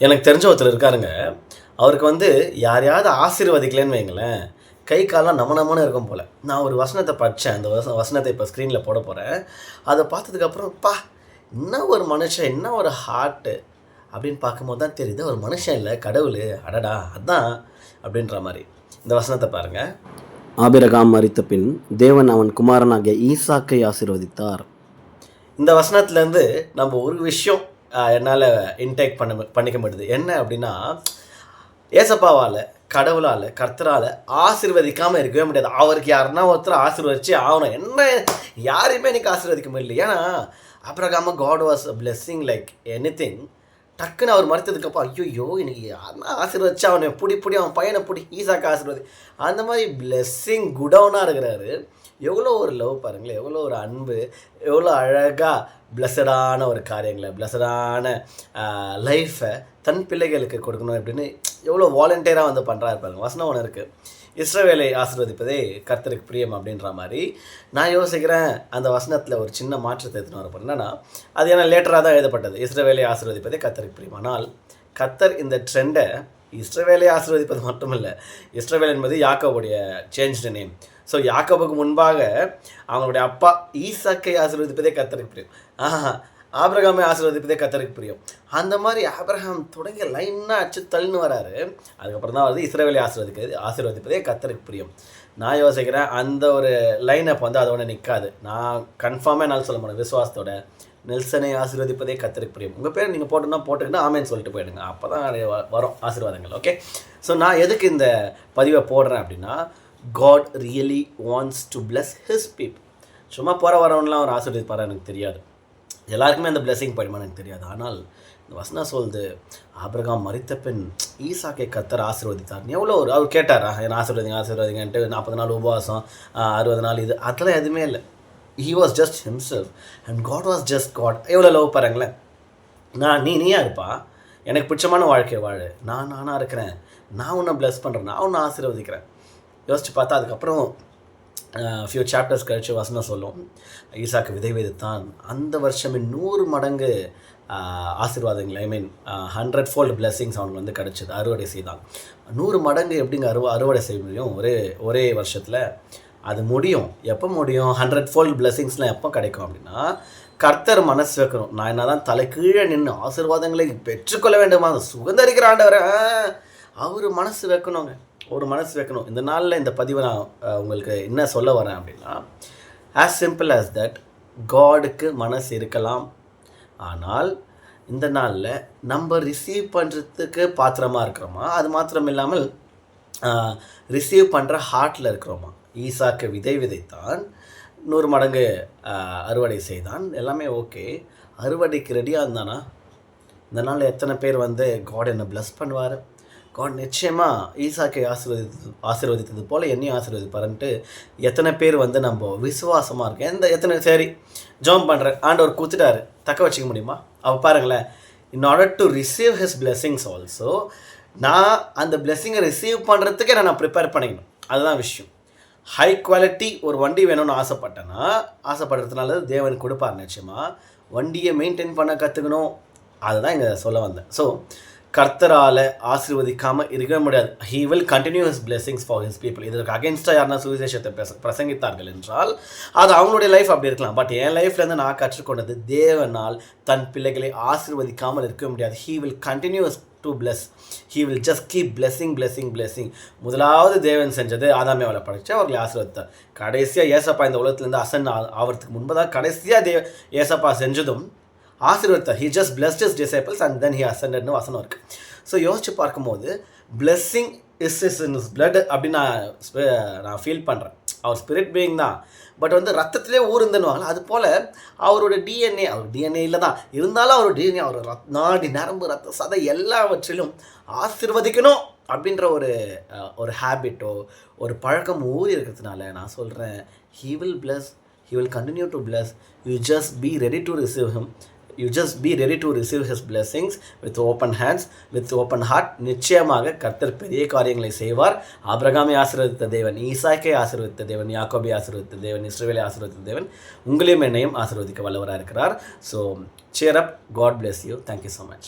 எனக்கு தெரிஞ்ச ஒருத்தர் இருக்காருங்க. அவருக்கு யாரையாவது ஆசீர்வதிக்கலன்னு வைங்களேன், கை கால்லாம் நமனமன்னு இருக்கும் போல. நான் ஒரு வசனத்த படிச்சேன். அந்த வசனத்த இப்ப ஸ்க்ரீன்ல போடப் போறேன். அத பார்த்ததுக்கப்புறம், "அப்பா! என்ன ஒரு மனுஷன், என்ன ஒரு ஹார்ட்டு" அப்படின்னு பார்க்கும்போது தான் தெரியுது, ஒரு மனுஷன் இல்ல, கடவுளு. அடடா! அதான் அப்படின்ற மாரி. இந்த வசனத்த பாருங்க. ஆபிரகாம் மரித்த பின் தேவன் அவன் குமாரனாகிய ஈசாக்கை ஆசீர்வதித்தார். இந்த வசனத்துலேருந்து நம்ம ஒரு விஷயம் என்னால் இன்டேக் பண்ணிக்க முடியுது. என்ன அப்படின்னா, ஏசப்பாவால், கடவுளால், கர்த்தரால் ஆசீர்வதிக்காமல் இருக்கவே முடியாது. அவருக்கு யாருன்னா ஒருத்தர் ஆசீர்வதிச்சு ஆகணும். என்ன யாரையுமே எனக்கு ஆசீர்வதிக்க முடியல. ஏன்னா Abraham God was blessing like anything. டக்குன்னு அவர் மறுத்ததுக்கப்புறம், ஐயோ இன்னைக்கு யாருன்னா ஆசீர்வதிச்சு அவனை புடி அவன் பையனை புடி, ஈசாக்கு ஆசீர்வதி. அந்த மாதிரி பிளெஸ்ஸிங் குடவுனாக இருக்கிறாரு. எவ்வளோ ஒரு லவ் பாருங்களேன், எவ்வளோ ஒரு அன்பு, எவ்வளோ அழகாக பிளஸடான ஒரு காரியங்களை, பிளஸடான லைஃப்பை தன் பிள்ளைகளுக்கு கொடுக்கணும் அப்படின்னு எவ்வளோ வாலண்டியராக பண்ணுறாரு பாருங்க. வசனம் ஒன்று இருக்குது, இஸ்ரவேலை ஆசீர்வதிப்பதே கர்த்தருக்கு பிரியம் அப்படின்ற மாதிரி. நான் யோசிக்கிறேன், அந்த வசனத்தில் ஒரு சின்ன மாற்றத்தை எடுத்துன்னு வரப்போ என்னன்னா, அது ஏன்னா லேட்டராக தான் எழுதப்பட்டது, இஸ்ரவேலை ஆசீர்வதிப்பதே கர்த்தருக்கு பிரியம். ஆனால் கர்த்தர் இந்த ட்ரெண்டை இஸ்ரவேலை ஆசீர்வதிப்பது மட்டும் இல்லை, இஸ்ரவேல் என்பது யாக்கோபுடைய சேஞ்ச்டு நேம். ஸோ யாக்கோபுக்கு முன்பாக அவங்களுடைய அப்பா ஈசாக்கை ஆசீர்வதிப்பதே கர்த்தருக்கு பிரியம். ஆபிரகாமை ஆசீர்வதிப்பதே கர்த்தருக்கு பிரியம். அந்த மாதிரி ஆபிரகாம் தொடங்கி லைனாக அடிச்சு தள்ளின்னு வராரு. அதுக்கப்புறம் தான் இஸ்ரவேலை ஆசீர்வதிப்பதே கர்த்தருக்கு பிரியம். நான் யோசிக்கிறேன், அந்த ஒரு லைனப் அதோட நிற்காது. நான் கன்ஃபார்மாக என்னால் சொல்ல முடியும் விசுவாசத்தோட, நெல்சனை ஆசீர்வதிப்பதே கர்த்தருக்கு பிரியம். உங்கள் பேர் நீங்கள் போட்டுக்கிட்டு ஆமேன்னு சொல்லிட்டு போயிடுங்க. அப்போ தான் வரும் ஆசீர்வாதங்கள். ஓகே, ஸோ நான் எதுக்கு இந்த பதிவை போடுறேன் அப்படின்னா, God really wants to bless his people. சும்மா போகிற வரவன்லாம் அவர் ஆசீர்வதிப்பார் எனக்கு தெரியாது, எல்லாருக்குமே அந்த பிளெஸிங் படிமான்னு எனக்கு தெரியாது. ஆனால் இந்த வசனம் சொல்லுது, ஆபிரகாம் மரித்த பின் ஈசாக்கை கர்த்தர் ஆசீர்வதித்தார். எவ்வளோ ஒரு அவர் கேட்டாரா, என்ன ஆசீர்வதிங்கன்ட்டு 40 நாள் உபவாசம், 60 நாள் இது அதெல்லாம் எதுவுமே இல்லை. he was just himself and God was just God. எவ்வளோ லவ் பாருங்களேன். நீயா இருப்பா, எனக்கு பிடிச்சமான வாழ்க்கை வாழு, நானாக இருக்கிறேன், நான் உன்னை ப்ளஸ் பண்ணுறேன், நான் உன்னை ஆசீர்வதிக்கிறேன். யோசிச்சு பார்த்தா அதுக்கப்புறம் ஃபியூ சாப்டர்ஸ் கழிச்சு வசனம் சொல்லும், ஈசாக்கு விதை விதைத்தான், அந்த வருஷமே 100 மடங்கு ஆசீர்வாதங்கள், 100 fold பிளெஸிங்ஸ் அவனுக்கு கிடச்சிது. அறுவடை செய்தான். 100 மடங்கு எப்படிங்க அறுவடை செய்ய முடியும் ஒரே வருஷத்தில்? அது முடியும். எப்போ முடியும்? 100 fold பிளெஸிங்ஸ்லாம் எப்போ கிடைக்கும் அப்படின்னா, கர்த்தர் மனசு வைக்கணும். நான் என்ன தான் தலை கீழே நின்று ஆசீர்வாதங்களை பெற்றுக்கொள்ள வேண்டுமா, சுகந்தரிக்கிற ஆண்டவரை அவர் மனசு வைக்கணுங்க, ஒரு மனசு வைக்கணும். இந்த நாளில் இந்த பதிவை நான் உங்களுக்கு என்ன சொல்ல வரேன் அப்படின்னா, ஆஸ் சிம்பிள் ஆஸ் தட், காடுக்கு மனசு இருக்கலாம், ஆனால் இந்த நாளில் நம்ம ரிசீவ் பண்ணுறதுக்கு பாத்திரமாக இருக்கிறோமா, அது மாத்திரம் இல்லாமல் ரிசீவ் பண்ணுற ஹார்ட்டில் இருக்கிறோமா. ஈசாக்கு விதை விதைத்தான், 100 மடங்கு அறுவடை செய்தான், எல்லாமே ஓகே. அறுவடைக்கு ரெடியாக இருந்தானா, இந்த நாளில் எத்தனை பேர் காட் என்னை ப்ளஸ் பண்ணுவார், காட் நிச்சயமாக ஈசாக்கை ஆசீர்வதித்தது போல் என்னையும் ஆசீர்வதிப்பாருன்ட்டு எத்தனை பேர் நம்ம விசுவாசமாக இருக்கேன். எத்தனை சரி ஜாம் பண்ணுறேன், ஆண்டவர் கொடுத்துட்டாரு, தக்க வச்சுக்க முடியுமா? அப்போ பாருங்களேன், in order to receive his blessings also, நான் அந்த பிளெஸிங்கை ரிசீவ் பண்ணுறதுக்கே நான் ப்ரிப்பேர் பண்ணிக்கணும். அதுதான் விஷயம். ஹை குவாலிட்டி ஒரு வண்டி வேணும்னு ஆசைப்படுறதுனால தேவன் கொடுப்பார் நிச்சயமாக. வண்டியை மெயின்டைன் பண்ண கற்றுக்கணும், அதுதான் இங்கே சொல்ல வந்தேன். ஸோ கர்த்தரால் ஆசீர்வதிக்காமல் இருக்கவே முடியாது. He will continue his blessings for his people. இதற்கு அகேன்ஸ்டாக யாருன்னா சுவிசேஷத்தை பிரசங்கித்தார்கள் என்றால் அது அவங்களுடைய லைஃப் அப்படி இருக்கலாம். பட் என் லைஃப்லேருந்து நான் கற்றுக்கொண்டது, தேவனால் தன் பிள்ளைகளை ஆசீர்வதிக்காமல் இருக்கவே முடியாது. He will continues to plus. He will just keep blessing. முதலாவது தேவன் செஞ்சது ஆதாமே அவளை படைச்சு அவர்களை ஆசீர்வதித்தார். கடைசியாக ஏசப்பா இந்த உலகத்துலேருந்து ஆகிறதுக்கு முன்பதாக கடைசியாக ஏசப்பா செஞ்சதும் ஆசீர்வதித்தார். he just blessed his disciples and then he ascendedனு வசனம் இருக்குது. ஸோ யோசிச்சு பார்க்கும்போது blessing is in his blood அப்படின்னு நான் ஃபீல் பண்ணுறேன். அவர் ஸ்பிரிட் பீயிங் தான், பட் ரத்தத்திலே ஊருந்துன்னுவாங்களா, அது போல் அவரோட டிஎன்ஏ, அவர் டிஎன்ஏ இல்லை தான் இருந்தாலும் அவர் டிஎன்ஏ, அவர் நாடி நரம்பு ரத்த சதை எல்லாவற்றிலும் ஆசீர்வதிக்கணும் அப்படின்ற ஒரு ஹேபிட்டோ ஒரு பழக்கம் ஊறி இருக்கிறதுனால நான் சொல்கிறேன், he will bless, he will continue to bless. You just be ready to receive him. You just be ready to receive his blessings with open hands, with open heart. நிச்சயமாக கர்த்தர் பெரிய காரியங்களை செய்வார். ஆபிரகாமை ஆசீர்வதித்த தேவன், ஈசாக்கை ஆசீர்வதித்த தேவன், யாக்கோபை ஆசீர்வதித்த தேவன், இஸ்ரவேலை ஆசீர்வதித்த தேவன் உங்களையும் என்னையும் ஆசீர்வதிக்க வல்லவராக இருக்கிறார். So cheer up. God bless you. Thank you so much.